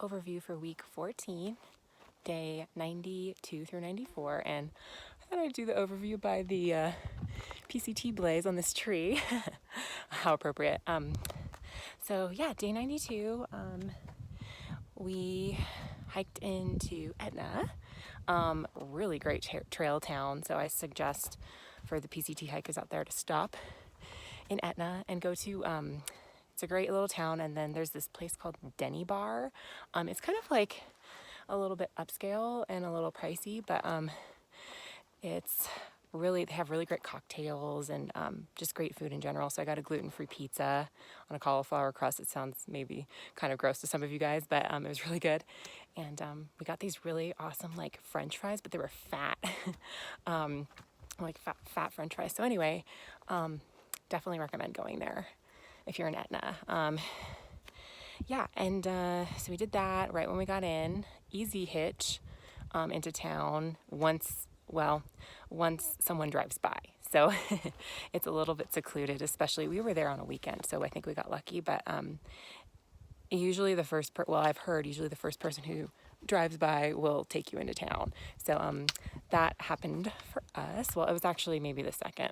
overview for week 14, day 92 through 94, and I thought I'd do the overview by the PCT blaze on this tree. How appropriate. So yeah, day 92, we hiked into Etna. Really great trail town, so I suggest for the PCT hikers out there to stop in Etna and go to, it's a great little town, and then there's this place called Denny Bar. It's kind of like a little bit upscale and a little pricey, but it's really, they have really great cocktails and just great food in general. So I got a gluten-free pizza on a cauliflower crust. It sounds maybe kind of gross to some of you guys, but it was really good. And we got these really awesome like French fries, but they were fat, like fat French fries. So anyway, definitely recommend going there if you're in Etna. Yeah, and so we did that right when we got in. Easy hitch into town once someone drives by. So it's a little bit secluded, especially we were there on a weekend, so I think we got lucky. But usually I've heard usually the first person who drives by will take you into town. So that happened for us. Well, it was actually maybe the second.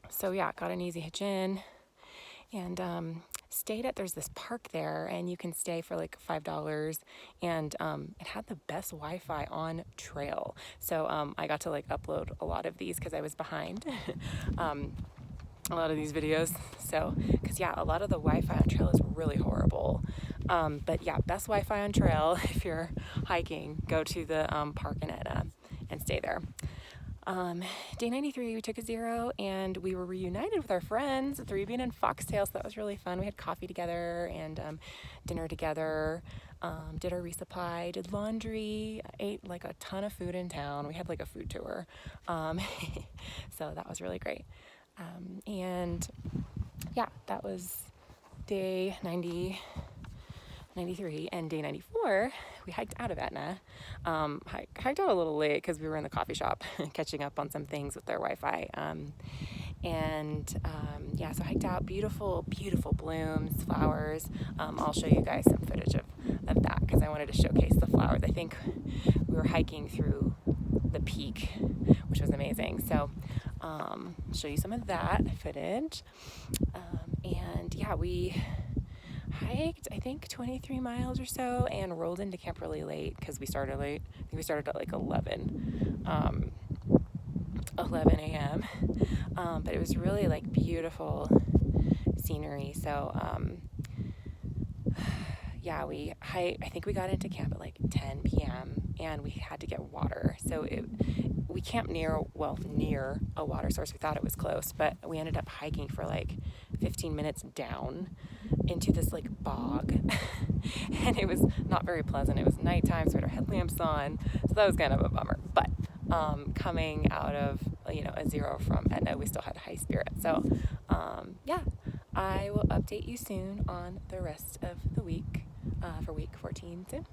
So yeah, got an easy hitch in and there's this park there, and you can stay for like $5, and it had the best Wi-Fi on trail. So I got to like upload a lot of these because I was behind a lot of these videos. So, because yeah, a lot of the Wi-Fi on trail is really horrible. But yeah, best Wi-Fi on trail if you're hiking, go to the park in Etna and stay there. Day 93, we took a 0 and we were reunited with our friends, 3 and Foxtail, so that was really fun. We had coffee together and dinner together, did our resupply, did laundry, ate like a ton of food in town. We had like a food tour, so that was really great. And yeah, that was day 93, and day 94, we hiked out of Etna. Hiked out a little late because we were in the coffee shop catching up on some things with their Wi-Fi. Yeah, so hiked out, beautiful, beautiful blooms, flowers. I'll show you guys some footage of that because I wanted to showcase the flowers. I think we were hiking through the peak, which was amazing. So show you some of that footage. And yeah, we hiked, I think 23 miles or so, and rolled into camp really late because we started late. I think we started at like 11 a.m. But it was really like beautiful scenery. So yeah, I think we got into camp at like 10 p.m. and we had to get water. So we camped near a water source. We thought it was close, but we ended up hiking for like 15 minutes down into this like bog and it was not very pleasant. It was nighttime, so we had our headlamps on, so that was kind of a bummer. But coming out of a 0 from Etna, we still had high spirit. So yeah, I will update you soon on the rest of the week for week 14 soon.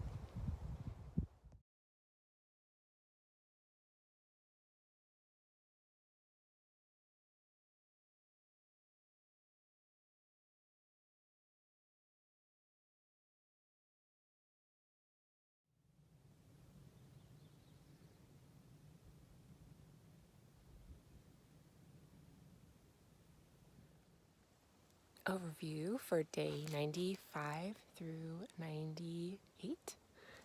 Overview for day 95 through 98.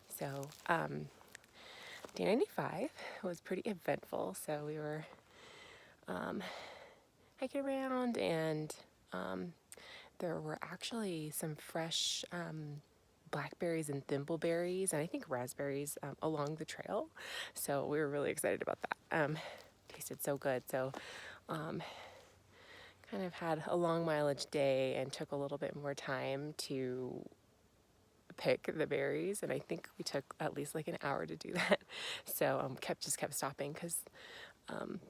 So day 95 was pretty eventful. So we were hiking around, and there were actually some fresh blackberries and thimbleberries, and I think raspberries along the trail. So we were really excited about that. Tasted so good. So kind of had a long mileage day and took a little bit more time to pick the berries, and I think we took at least like an hour to do that. So kept stopping because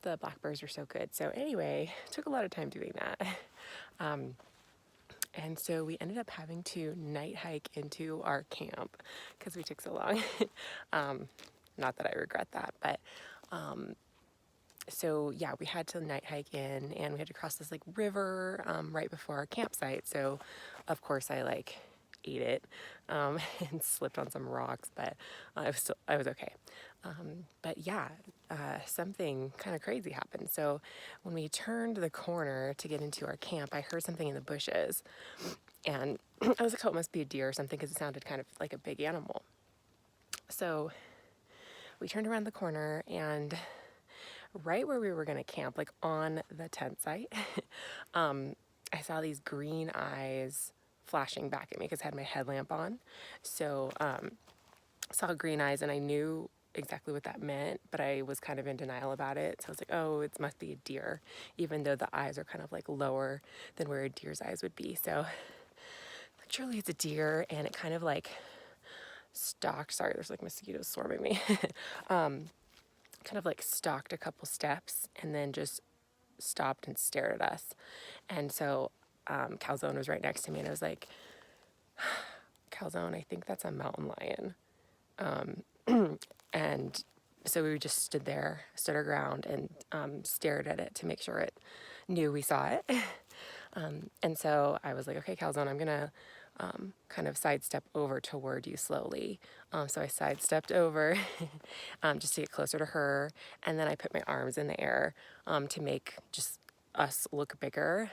the blackberries are so good. So anyway, took a lot of time doing that. And so we ended up having to night hike into our camp because we took so long. Not that I regret that, but so yeah, we had to night hike in, and we had to cross this like river right before our campsite. So of course I like ate it and slipped on some rocks, but I was okay. But yeah, something kind of crazy happened. So when we turned the corner to get into our camp, I heard something in the bushes, and I was like, oh, it must be a deer or something, because it sounded kind of like a big animal. So we turned around the corner, and right where we were going to camp, like on the tent site, I saw these green eyes flashing back at me because I had my headlamp on. So saw green eyes, and I knew exactly what that meant, but I was kind of in denial about it. So I was like, oh, it must be a deer, even though the eyes are kind of like lower than where a deer's eyes would be. So like, surely it's a deer, and it kind of like stalked. Sorry, there's like mosquitoes swarming me. Kind of like stalked a couple steps and then just stopped and stared at us. And so Calzone was right next to me, and I was like, Calzone, I think that's a mountain lion. And so we just stood our ground, and stared at it to make sure it knew we saw it. And so I was like, okay, Calzone, I'm gonna kind of sidestep over toward you slowly. So I sidestepped over just to get closer to her, and then I put my arms in the air to make just us look bigger.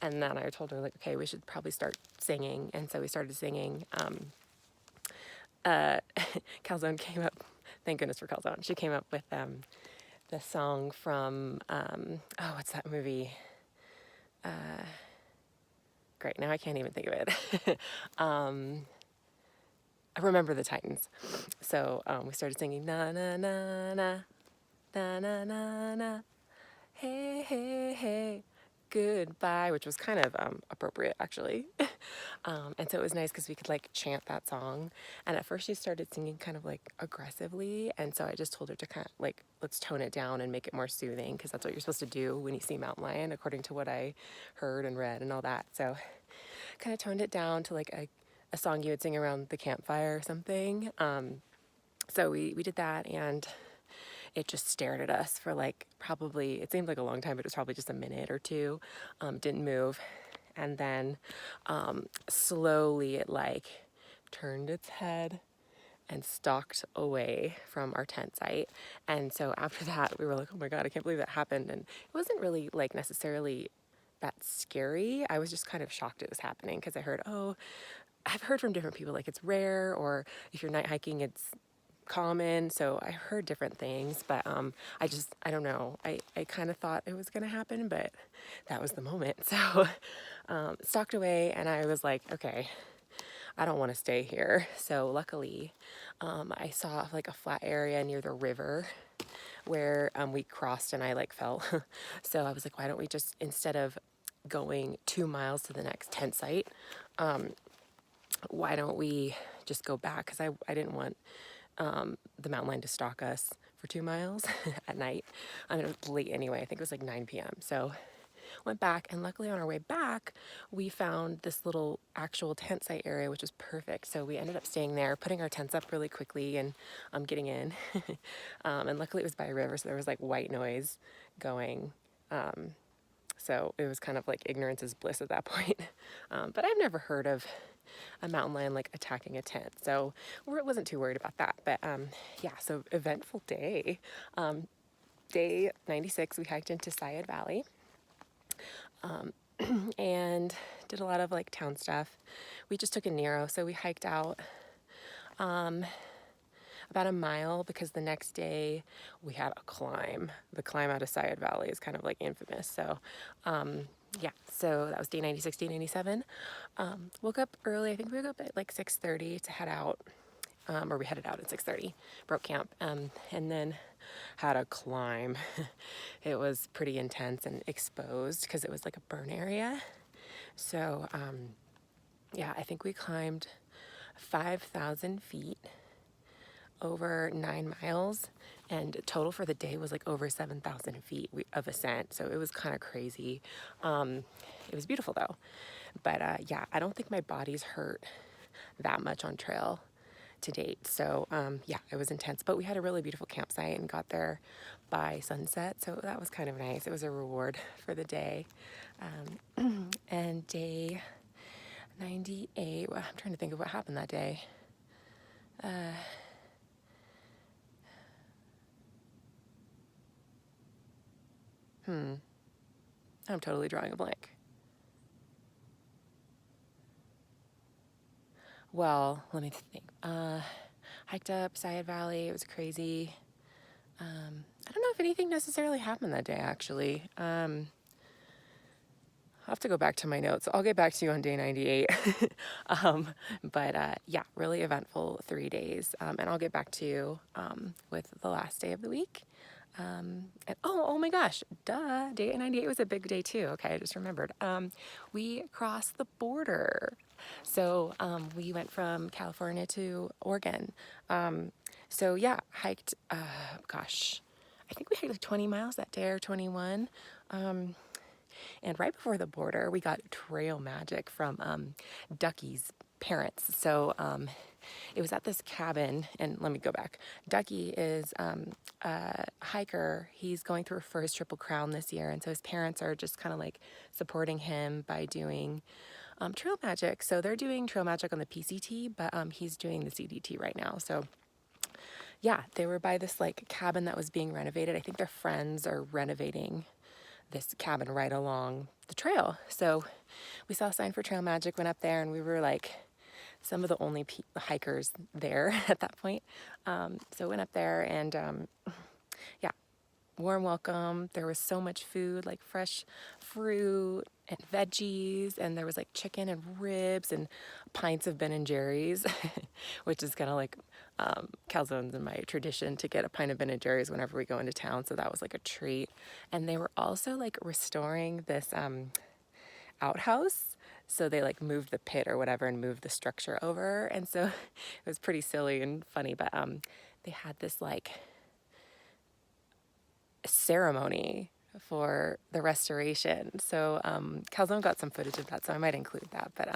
And then I told her, like, okay, we should probably start singing. And so we started singing. Calzone came up, thank goodness for Calzone. She came up with the song from, oh, what's that movie? Great, now I can't even think of it. I Remember the Titans. So we started singing, na na na na, na na na na, hey, hey, hey, goodbye, which was kind of appropriate, actually. And so it was nice because we could like chant that song. And at first she started singing kind of like aggressively. And so I just told her to kind of like, let's tone it down and make it more soothing, because that's what you're supposed to do when you see mountain lion, according to what I heard and read and all that. So kind of toned it down to like a song you would sing around the campfire or something. So we did that, and it just stared at us for like probably, it seemed like a long time, but it was probably just a minute or two. Didn't move. And then slowly it like turned its head and stalked away from our tent site. And so after that, we were like, oh my God, I can't believe that happened. And it wasn't really like necessarily that scary. I was just kind of shocked it was happening, because I heard, oh, I've heard from different people like it's rare, or if you're night hiking, it's common. So I heard different things, but I don't know. I kind of thought it was going to happen, but that was the moment. So stalked away, and I was like, okay, I don't want to stay here. So luckily, I saw like a flat area near the river where we crossed, and I like fell. So I was like, why don't we just, instead of going 2 miles to the next tent site, why don't we just go back? Because I didn't want the mountain lion to stalk us for 2 miles at night. I mean, it was late anyway. I think it was like 9 p.m. So went back, and luckily on our way back, we found this little actual tent site area, which was perfect. So we ended up staying there, putting our tents up really quickly, and getting in. And luckily it was by a river, so there was like white noise going. So it was kind of like ignorance is bliss at that point. But I've never heard of a mountain lion like attacking a tent, so we wasn't too worried about that. But yeah, so eventful day. Day 96, we hiked into Sayed Valley. And did a lot of like town stuff. We just took a Nero, so we hiked out about a mile, because the next day we had a climb. The climb out of Sayed Valley is kind of like infamous. So yeah, so that was day 96, day 97. Woke up early. I think we woke up at like 6:30 to head out, or we headed out at 6:30, broke camp, and then had a climb. It was pretty intense and exposed because it was like a burn area. So yeah, I think we climbed 5,000 feet over 9 miles, and total for the day was like over 7,000 feet of ascent. So it was kind of crazy. It was beautiful though. But yeah, I don't think my body's hurt that much on trail to date. So yeah, it was intense, but we had a really beautiful campsite and got there by sunset. So that was kind of nice. It was a reward for the day. And day 98. Well, I'm trying to think of what happened that day. I'm totally drawing a blank. Well, let me think. Hiked up Sayed Valley. It was crazy. I don't know if anything necessarily happened that day, actually. I'll have to go back to my notes. I'll get back to you on day 98. But yeah, really eventful 3 days. And I'll get back to you with the last day of the week. And oh my gosh, duh, day 98 was a big day too. Okay, I just remembered. We crossed the border. So we went from California to Oregon. So yeah, hiked, gosh, I think we hiked like 20 miles that day or 21. And right before the border, we got trail magic from Ducky's parents. So it was at this cabin, and let me go back. Ducky is a hiker. He's going through for his Triple Crown this year, and so his parents are just kind of like supporting him by doing trail magic. So they're doing trail magic on the PCT, but he's doing the CDT right now. So yeah, they were by this like cabin that was being renovated. I think their friends are renovating this cabin right along the trail. So we saw a sign for trail magic, went up there, and we were like some of the only hikers there at that point. So went up there and yeah, warm welcome. There was so much food, like fresh fruit and veggies, and there was like chicken and ribs and pints of Ben and Jerry's, which is kind of like calzones in my tradition to get a pint of Ben and Jerry's whenever we go into town. So that was like a treat. And they were also like restoring this outhouse. So they like moved the pit or whatever and moved the structure over. And so it was pretty silly and funny, but they had this like ceremony for the restoration. So Calzone got some footage of that, so I might include that. But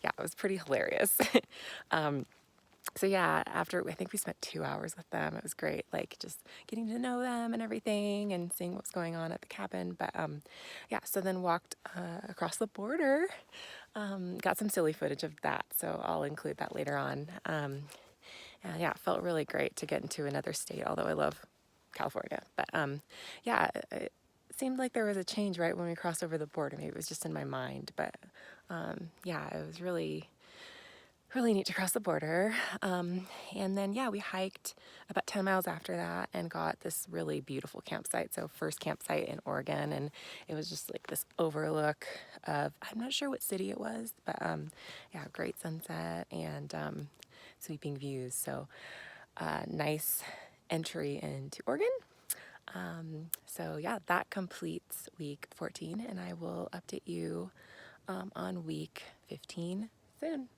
yeah, it was pretty hilarious. So yeah, after I think we spent 2 hours with them. It was great, like just getting to know them and everything and seeing what was going on at the cabin. But yeah, so then walked across the border. Got some silly footage of that, so I'll include that later on. And yeah, it felt really great to get into another state, although I love California. But yeah, it seemed like there was a change right when we crossed over the border. Maybe it was just in my mind, but yeah, it was really neat to cross the border. And then yeah, we hiked about 10 miles after that and got this really beautiful campsite. So first campsite in Oregon, and it was just like this overlook of, I'm not sure what city it was, but yeah, great sunset and sweeping views. So nice entry into Oregon. So yeah, that completes week 14, and I will update you on week 15 soon.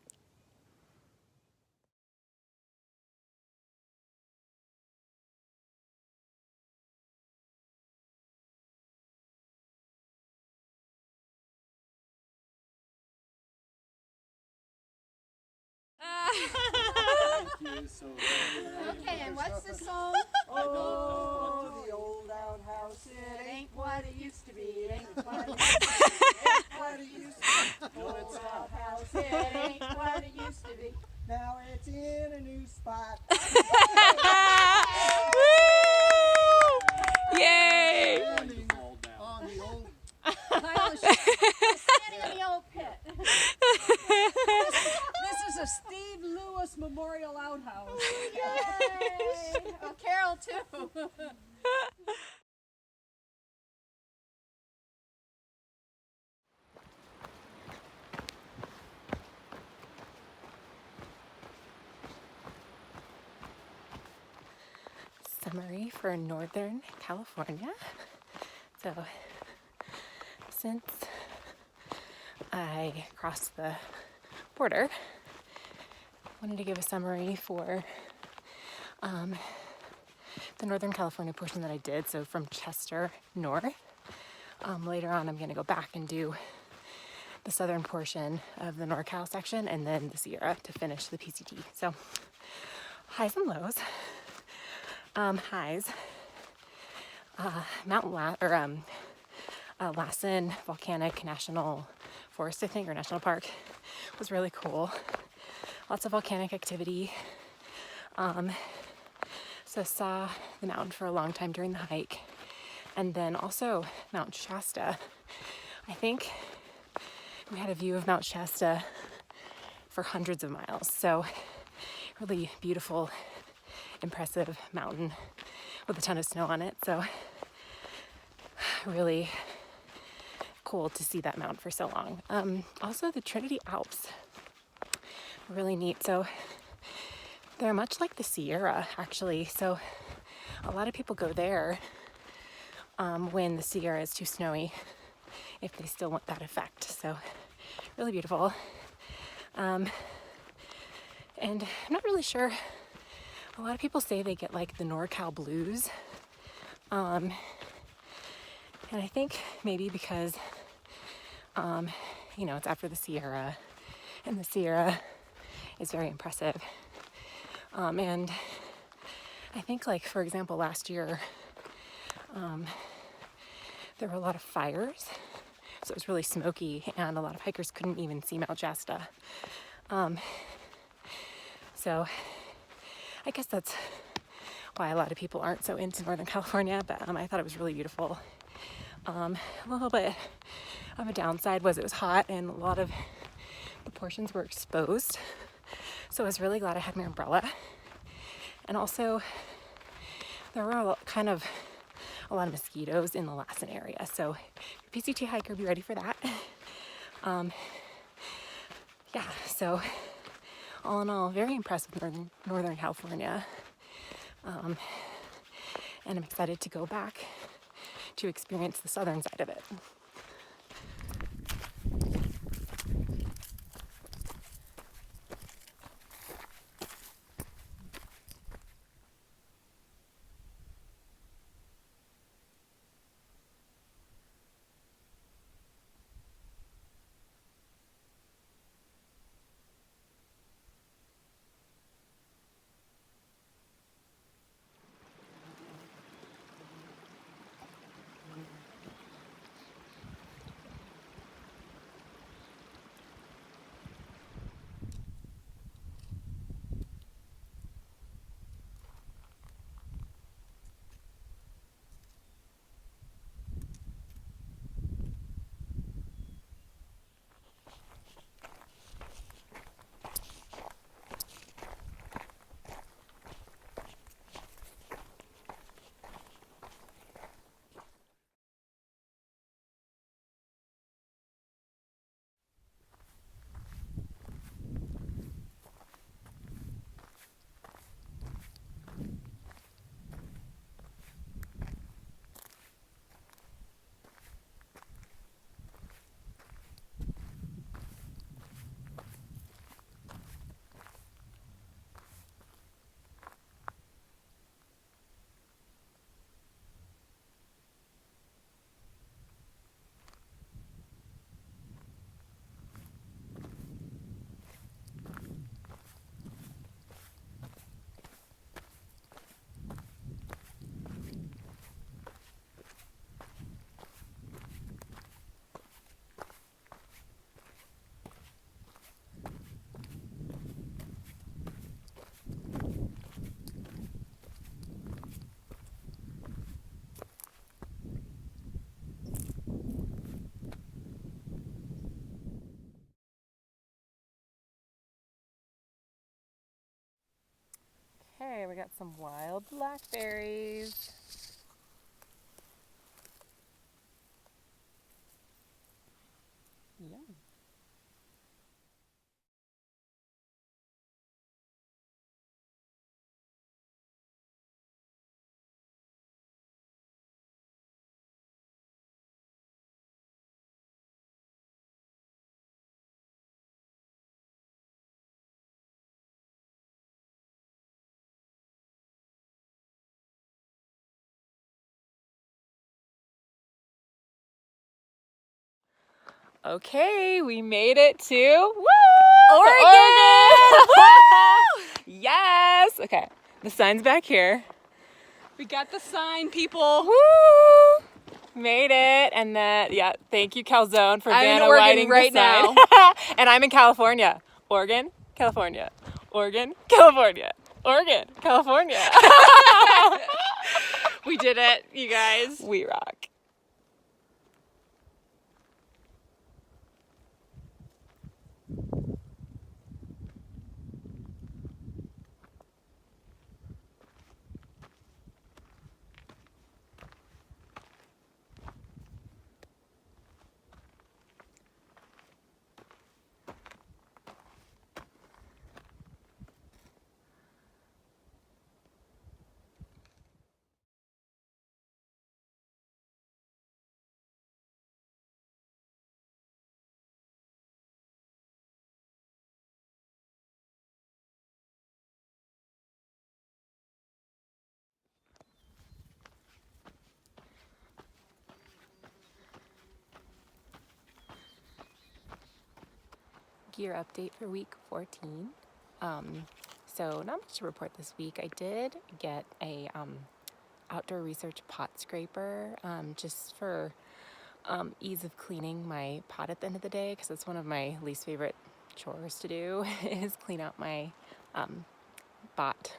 Thank you so very much. Okay, and what's the song? Oh, the old outhouse, it ain't what it used to be. It ain't what it used to be. It ain't what it used to be. No, it's outhouse, it ain't what it used to be. Now it's in a new spot. Yay! Standing on the old standing in the old pit. This is a Steve Lewis Memorial Outhouse. Yay! Oh, Carol too. Summary for Northern California. So since I crossed the border, I wanted to give a summary for the Northern California portion that I did. So from Chester north. Later on, I'm going to go back and do the southern portion of the NorCal section and then the Sierra to finish the PCT. So highs and lows. Highs, Lassen Volcanic National Forest, I think, or National Park. was really cool. Lots of volcanic activity. So saw the mountain for a long time during the hike. And then also Mount Shasta. I think we had a view of Mount Shasta for hundreds of miles. So really beautiful, impressive mountain with a ton of snow on it. So really cool to see that mountain for so long. Also the Trinity Alps, really neat. So they're much like the Sierra actually. So a lot of people go there when the Sierra is too snowy, if they still want that effect. So really beautiful. And I'm not really sure. A lot of people say they get like the NorCal blues. And I think maybe because, you know, it's after the Sierra, and the Sierra is very impressive. And I think, like, for example, last year, there were a lot of fires, so it was really smoky, and a lot of hikers couldn't even see Mount Shasta. So I guess that's why a lot of people aren't so into Northern California, but I thought it was really beautiful. A little bit of a downside was it was hot and a lot of the portions were exposed. So I was really glad I had my umbrella. And also there were a lot of mosquitoes in the Lassen area. So if you're a PCT hiker, be ready for that. Yeah, so all in all, very impressed with Northern California. And I'm excited to go back to experience the southern side of it. Okay, we got some wild blackberries. Yum. Okay, we made it to Oregon! Woo! Yes! Okay, the sign's back here. We got the sign, people. Woo! Made it. And then, yeah, thank you, Calzone, for I'm in Vanna Oregon whiting the right sign. now. And I'm in California. Oregon, California. Oregon, California. Oregon, California. We did it, you guys. We rock. Gear update for week 14. So not much to report this week. I did get a outdoor research pot scraper just for ease of cleaning my pot at the end of the day, because it's one of my least favorite chores to do is clean out my bot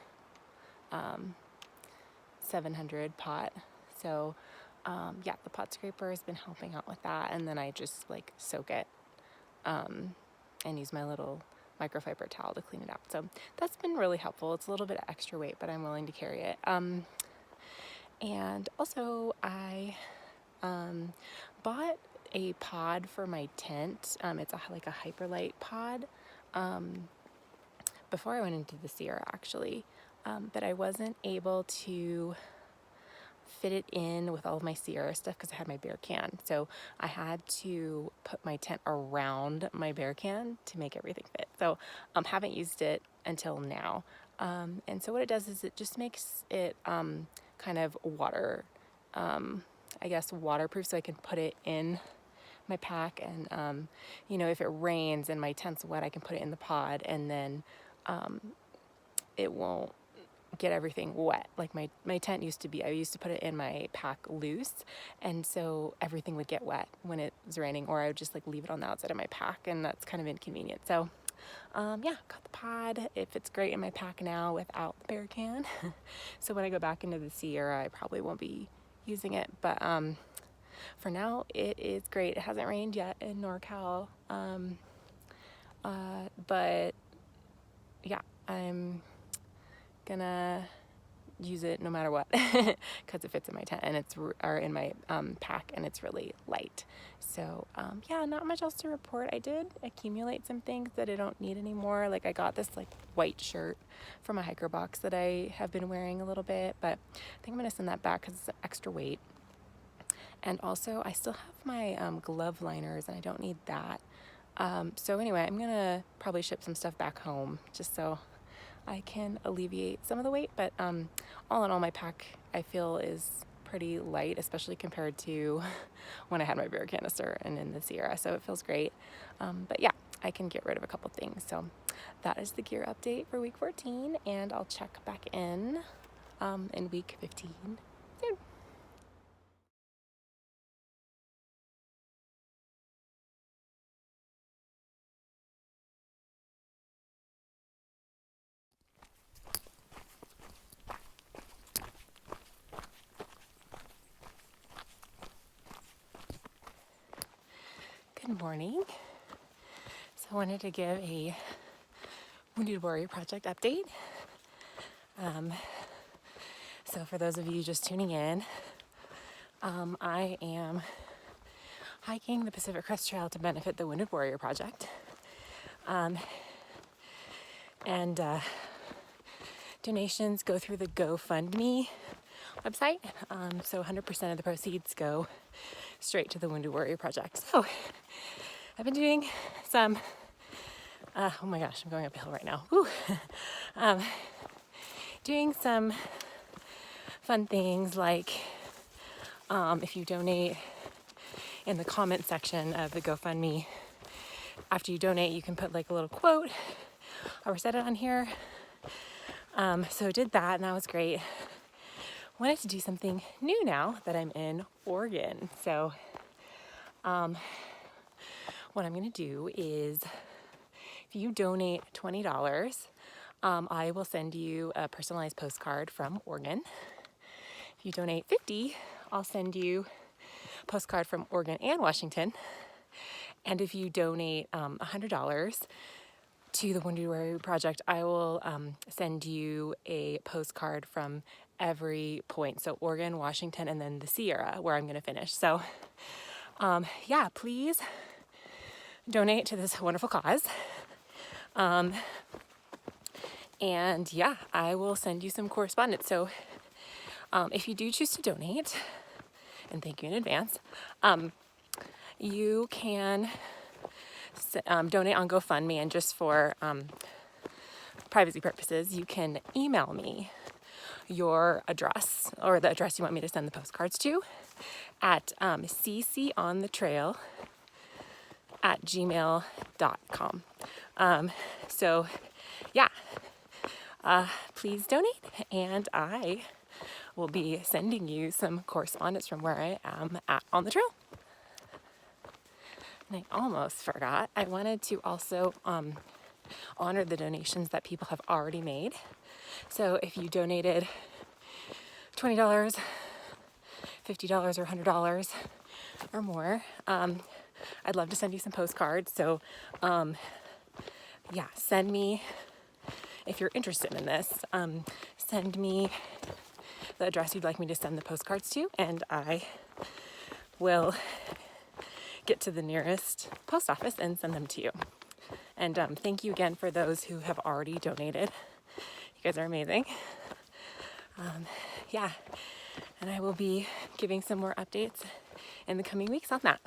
700 pot. So yeah, the pot scraper has been helping out with that, and then I just like soak it and use my little microfiber towel to clean it out. So that's been really helpful. It's a little bit of extra weight, but I'm willing to carry it. And also I bought a pod for my tent. It's like a hyperlight pod before I went into the Sierra actually, but I wasn't able to fit it in with all of my Sierra stuff because I had my bear can. So I had to put my tent around my bear can to make everything fit. So haven't used it until now. And so what it does is it just makes it kind of I guess waterproof, so I can put it in my pack, and you know, if it rains and my tent's wet, I can put it in the pod, and then it won't get everything wet. Like my tent used to be, I used to put it in my pack loose, and so everything would get wet when it was raining, or I would just like leave it on the outside of my pack, and that's kind of inconvenient. So yeah, got the pod. It fits great in my pack now without the bear can. So when I go back into the Sierra, I probably won't be using it, but for now it is great. It hasn't rained yet in NorCal, but yeah, I'm gonna use it no matter what because it fits in my tent, and it's or in my pack, and it's really light. So yeah, not much else to report. I did accumulate some things that I don't need anymore. Like I got this like white shirt from a hiker box that I have been wearing a little bit, but I think I'm gonna send that back because it's extra weight. And also I still have my glove liners, and I don't need that. So anyway, I'm gonna probably ship some stuff back home just so I can alleviate some of the weight, but all in all, my pack I feel is pretty light, especially compared to when I had my beer canister and in the Sierra, so it feels great. But yeah, I can get rid of a couple things. So that is the gear update for week 14, and I'll check back in week 15 soon. Good morning. So I wanted to give a Wounded Warrior Project update. So for those of you just tuning in, I am hiking the Pacific Crest Trail to benefit the Wounded Warrior Project. And donations go through the GoFundMe website. So 100% of the proceeds go straight to the Wounded Warrior Project. So I've been doing some, oh my gosh, I'm going uphill right now. Woo. Doing some fun things like if you donate in the comment section of the GoFundMe, after you donate, you can put like a little quote or set it on here. So I did that, and that was great. wanted to do something new now that I'm in Oregon. So what I'm going to do is, if you donate $20, I will send you a personalized postcard from Oregon. If you donate $50, I'll send you a postcard from Oregon and Washington. And if you donate $100 to the Wonderwary Project, I will send you a postcard from every point. So Oregon, Washington, and then the Sierra, where I'm going to finish. So yeah, please donate to this wonderful cause. And yeah, I will send you some correspondence. So if you do choose to donate, and thank you in advance, you can donate on GoFundMe, and just for privacy purposes, you can email me your address, or the address you want me to send the postcards to, at cconthetrail@gmail.com. So yeah, please donate, and I will be sending you some correspondence from where I am at on the trail. And I almost forgot, I wanted to also honor the donations that people have already made. So if you donated $20, $50, or $100 or more, I'd love to send you some postcards. So yeah, send me, if you're interested in this, send me the address you'd like me to send the postcards to, and I will get to the nearest post office and send them to you. And thank you again for those who have already donated. You guys are amazing. Yeah, and I will be giving some more updates in the coming weeks on that.